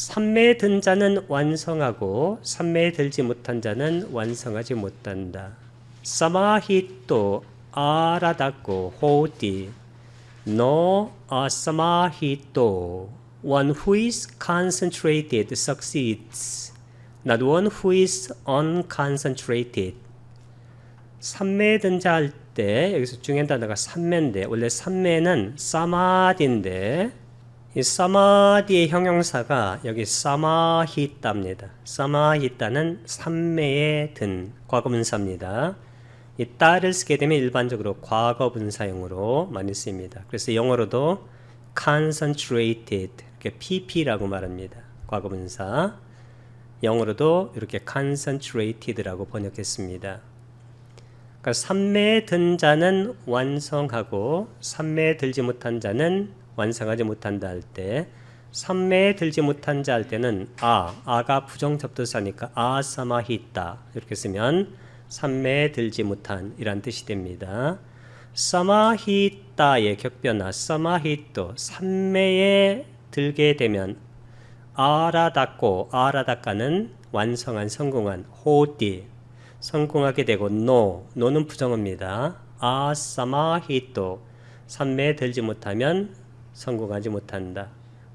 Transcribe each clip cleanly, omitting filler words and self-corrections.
삼매에 든 자는 완성하고 삼매에 들지 못한 자는 완성하지 못한다. 사마히또 알아듣고 호디 no samahito. One who is concentrated succeeds, not one who is unconcentrated. 삼매에 든 자 할 때 여기서 중요한 단어가 삼매인데 원래 삼매는 사마디인데 이 사마디의 형용사가 여기 사마히따입니다. 사마히따는 삼매에 든 과거분사입니다. 이 따를 쓰게 되면 일반적으로 과거분사형으로 많이 쓰입니다. 그래서 영어로도 concentrated 이렇게 pp라고 말합니다. 과거분사. 영어로도 이렇게 concentrated라고 번역했습니다. 그러니까 삼매에 든 자는 완성하고 삼매에 들지 못한 자는 완성하지 못한다 할 때 삼매에 들지 못한 자 할 때는 아가 부정접두사니까 아사마히따 이렇게 쓰면 삼매에 들지 못한 이란 뜻이 됩니다. 사마히따의 격변화 사마히또 삼매에 들게 되면 아라다까는 완성한 성공한 호디 성공하게 되고 노는 부정어입니다. 아사마히또 삼매에 들지 못하면 성공하지 못한다.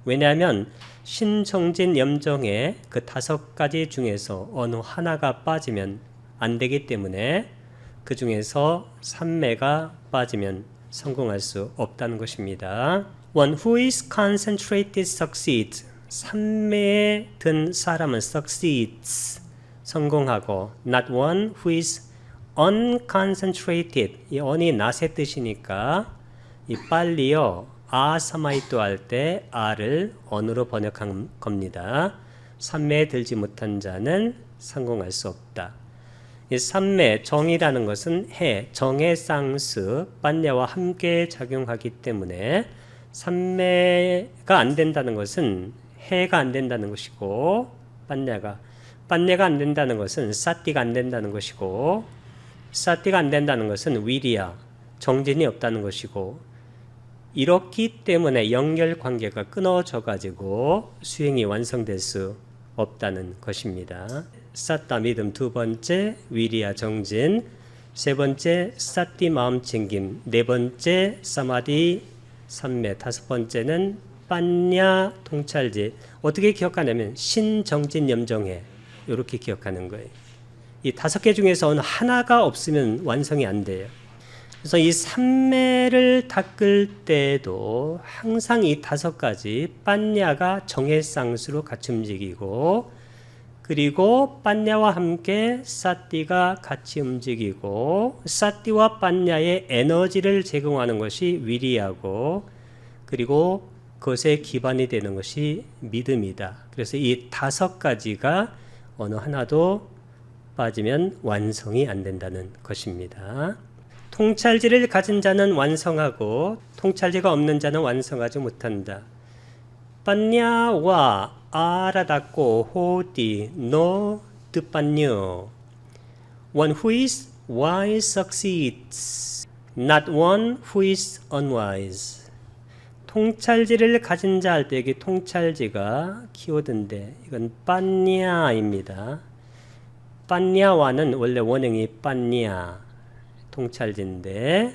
왜냐하면 신정진 염정의 그 5가지 중에서 어느 하나가 빠지면 안 되기 때문에 그 중에서 삼매가 빠지면 성공할 수 없다는 것입니다. One who is concentrated succeeds. 삼매에 든 사람은 succeeds. 성공하고 not one who is unconcentrated. 이 on이 not의 뜻이니까 이 빨리요 아사마이또 할 때 아를 on으로 번역한 겁니다. 삼매에 들지 못한 자는 성공할 수 없다. 이 삼매 정이라는 것은 정의 쌍스 빤야와 함께 작용하기 때문에 삼매가 안 된다는 것은 해가 안 된다는 것이고 빤야가 안 된다는 것은 사띠가 안 된다는 것이고 사띠가 안 된다는 것은 위리야 정진이 없다는 것이고 이렇기 때문에 연결관계가 끊어져 가지고 수행이 완성될 수 없다는 것입니다. 사따 믿음 2번째 위리야 정진 3번째 사띠 마음 챙김 4번째 사마디 삼매 5번째는 빤야 통찰지 어떻게 기억하냐면 신정진 염정해 이렇게 기억하는 거예요. 이 5개 중에서 어느 하나가 없으면 완성이 안 돼요. 그래서 이 삼매를 닦을 때도 항상 이 5가지 빤야가 정해쌍수로 같이 움직이고 그리고 빤야와 함께 사띠가 같이 움직이고 사띠와 빤야의 에너지를 제공하는 것이 위리하고 그리고 그것의 기반이 되는 것이 믿음이다. 그래서 이 5가지가 어느 하나도 빠지면 완성이 안 된다는 것입니다. 통찰지를 가진 자는 완성하고 통찰지가 없는 자는 완성하지 못한다. 빤야와 알아듣고 호디 노 뜻빤요. One who is wise succeeds, not one who is unwise. 통찰지를 가진 자 할 때 여기 통찰지가 키워드인데 이건 빤야입니다. 빤야와는 원래 원형이 빤야 통찰지인데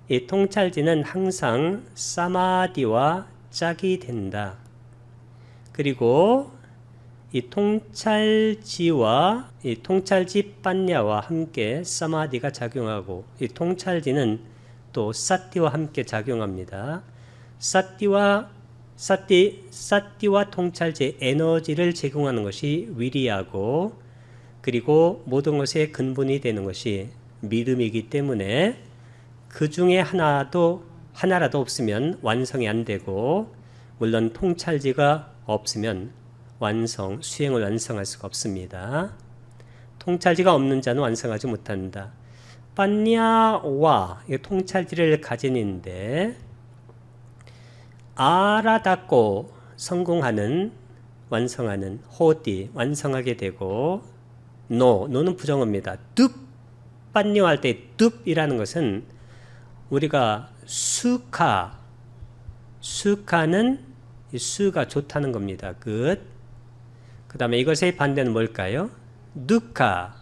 이 통찰지는 항상 사마디와 짝이 된다. 그리고 이 통찰지와 이 통찰지 빤야와 함께 사마디가 작용하고 이 통찰지는 또 사띠와 함께 작용합니다. 사띠와 통찰지의 에너지를 제공하는 것이 위리하고 그리고 모든 것의 근본이 되는 것이 믿음이기 때문에 그 중에 하나라도 없으면 완성이 안 되고 물론 통찰지가 없으면 수행을 완성할 수가 없습니다. 통찰지가 없는 자는 완성하지 못한다. 빤야와 통찰지를 가진인데 알아듣고 성공하는 완성하는 호디 완성하게 되고 노는 부정어입니다. 득 빤요 할 때 득이라는 것은 우리가 수카는 이 수가 좋다는 겁니다. good. 그 다음에 이것의 반대는 뭘까요? 누카.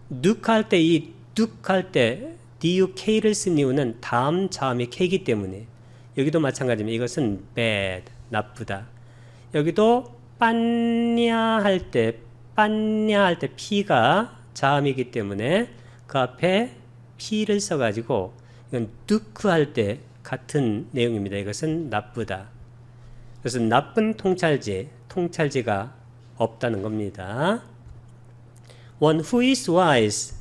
누카할 때 이 누카할 때 duk를 쓴 이유는 다음 자음이 k이기 때문에 여기도 마찬가지입니다. 이것은 bad, 나쁘다. 여기도 빤냐 할 때 p가 자음이기 때문에 그 앞에 p를 써가지고 이건 두크 할 때 같은 내용입니다. 이것은 나쁘다. 그래서 나쁜 통찰지가 없다는 겁니다. One who is wise,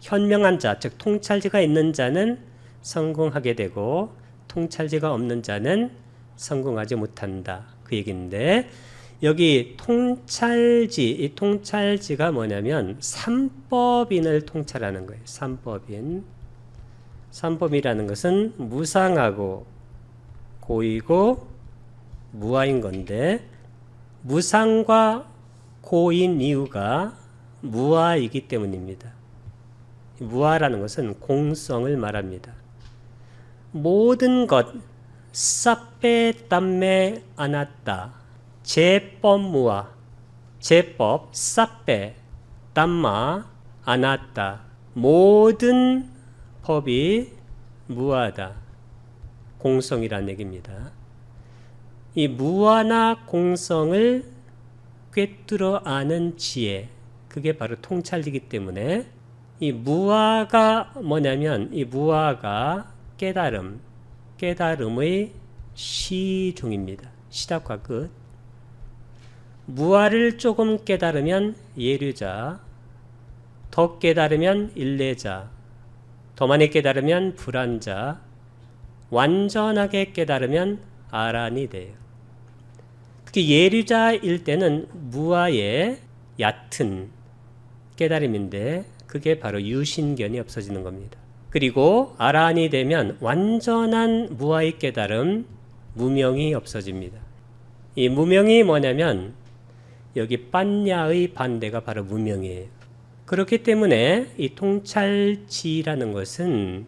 현명한 자, 즉 통찰지가 있는 자는 성공하게 되고 통찰지가 없는 자는 성공하지 못한다. 그 얘기인데 여기 통찰지, 이 통찰지가 뭐냐면 삼법인을 통찰하는 거예요. 삼법인. 삼법이라는 것은 무상하고 고이고 무아인 건데 무상과 고인 이유가 무아이기 때문입니다. 무아라는 것은 공성을 말합니다. 모든 것 사페 담메 아나따 제법 무아 제법 사페 담마 아나따 모든 법이 무아다. 공성이라는 얘기입니다. 이 무아나 공성을 꿰뚫어 아는 지혜, 그게 바로 통찰이기 때문에 이 무아가 뭐냐면 이 무아가 깨달음의 시종입니다. 시작과 끝. 무아를 조금 깨달으면 예류자, 더 깨달으면 일례자, 더 많이 깨달으면 불안자, 완전하게 깨달으면 아란이 돼요. 특히 예류자일 때는 무아의 얕은 깨달음인데 그게 바로 유신견이 없어지는 겁니다. 그리고 아란이 되면 완전한 무아의 깨달음, 무명이 없어집니다. 이 무명이 뭐냐면 여기 빤야의 반대가 바로 무명이에요. 그렇기 때문에 이 통찰지라는 것은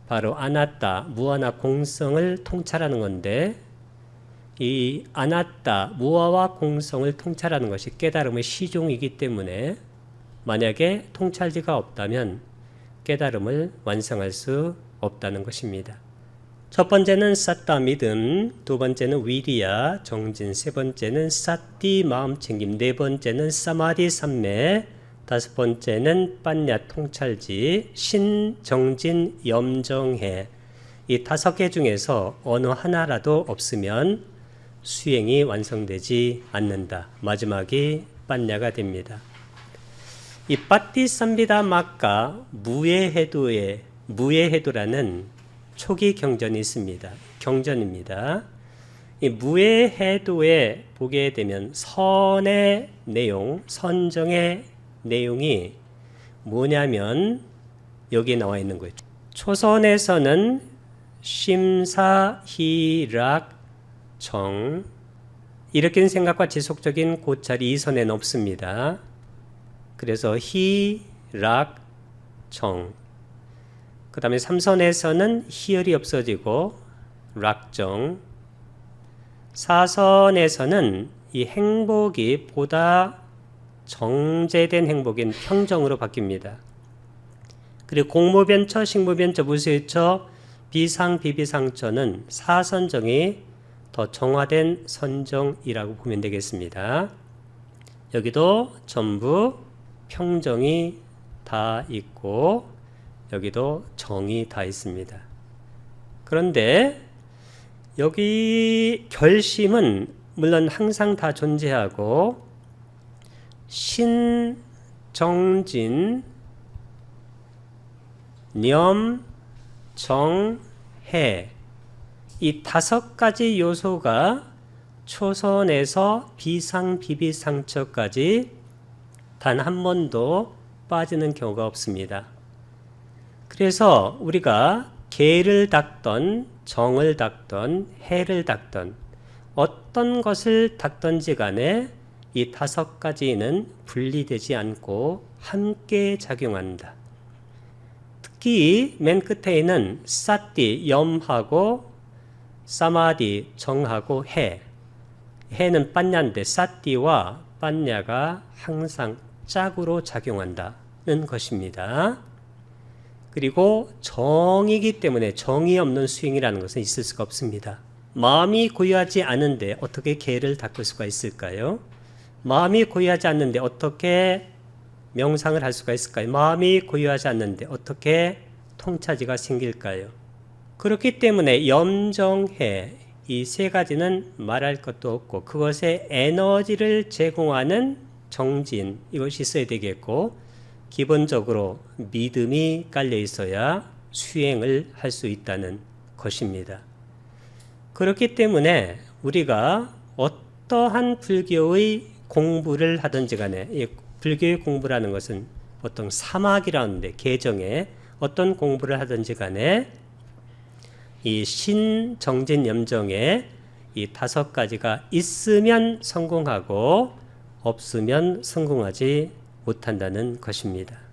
바로 아나따, 무아나 공성을 통찰하는 건데 이 아나따, 무아와 공성을 통찰하는 것이 깨달음의 시종이기 때문에 만약에 통찰지가 없다면 깨달음을 완성할 수 없다는 것입니다. 첫 번째는 사따 믿음, 두 번째는 위리야 정진, 세 번째는 사띠 마음챙김, 네 번째는 사마디 삼매, 다섯 번째는 빤야 통찰지, 신, 정진, 염정해. 이 다섯 개 중에서 어느 하나라도 없으면 수행이 완성되지 않는다. 마지막이 빤야가 됩니다. 이 빠띠삼비다 막가 무예해도라는 초기 경전이 있습니다. 경전입니다. 이 무예해도에 보게 되면 선의 내용, 선정의 내용이 뭐냐면 여기에 나와 있는 거예요. 초선에서는 심사희락정 이렇게 생각과 지속적인 고찰이 이 선에는 없습니다. 그래서 희락정 그 다음에 3선에서는 희열이 없어지고 락정 4선에서는 이 행복이 보다 정제된 행복인 평정으로 바뀝니다. 그리고 공무변처, 식무변처, 무수유처, 비상, 비비상처는 사선정이 더 정화된 선정이라고 보면 되겠습니다. 여기도 전부 평정이 다 있고 여기도 정이 다 있습니다. 그런데 여기 결심은 물론 항상 다 존재하고 신, 정진, 념, 정, 해 이 다섯 가지 요소가 초선에서 비상, 비비상처까지 단 한 번도 빠지는 경우가 없습니다. 그래서 우리가 계를 닦던 정을 닦던 해를 닦던 어떤 것을 닦던지 간에 이 다섯 가지는 분리되지 않고 함께 작용한다. 특히 맨 끝에 있는 사띠, 염하고 사마디 정하고 해. 해는 빤냐인데 사띠와 빤냐가 항상 짝으로 작용한다는 것입니다. 그리고 정이기 때문에 정이 없는 수행이라는 것은 있을 수가 없습니다. 마음이 고요하지 않은데 어떻게 개를 닦을 수가 있을까요? 마음이 고요하지 않는데 어떻게 명상을 할 수가 있을까요? 마음이 고요하지 않는데 어떻게 통차지가 생길까요? 그렇기 때문에 염정해 이 세 가지는 말할 것도 없고 그것에 에너지를 제공하는 정진 이것이 있어야 되겠고 기본적으로 믿음이 깔려 있어야 수행을 할 수 있다는 것입니다. 그렇기 때문에 우리가 어떠한 불교의 공부를 하든지 간에 이 불교의 공부라는 것은 보통 사막이라는데 계정에 어떤 공부를 하든지 간에 이 신정진 염정에 이 5가지가 있으면 성공하고 없으면 성공하지 못한다는 것입니다.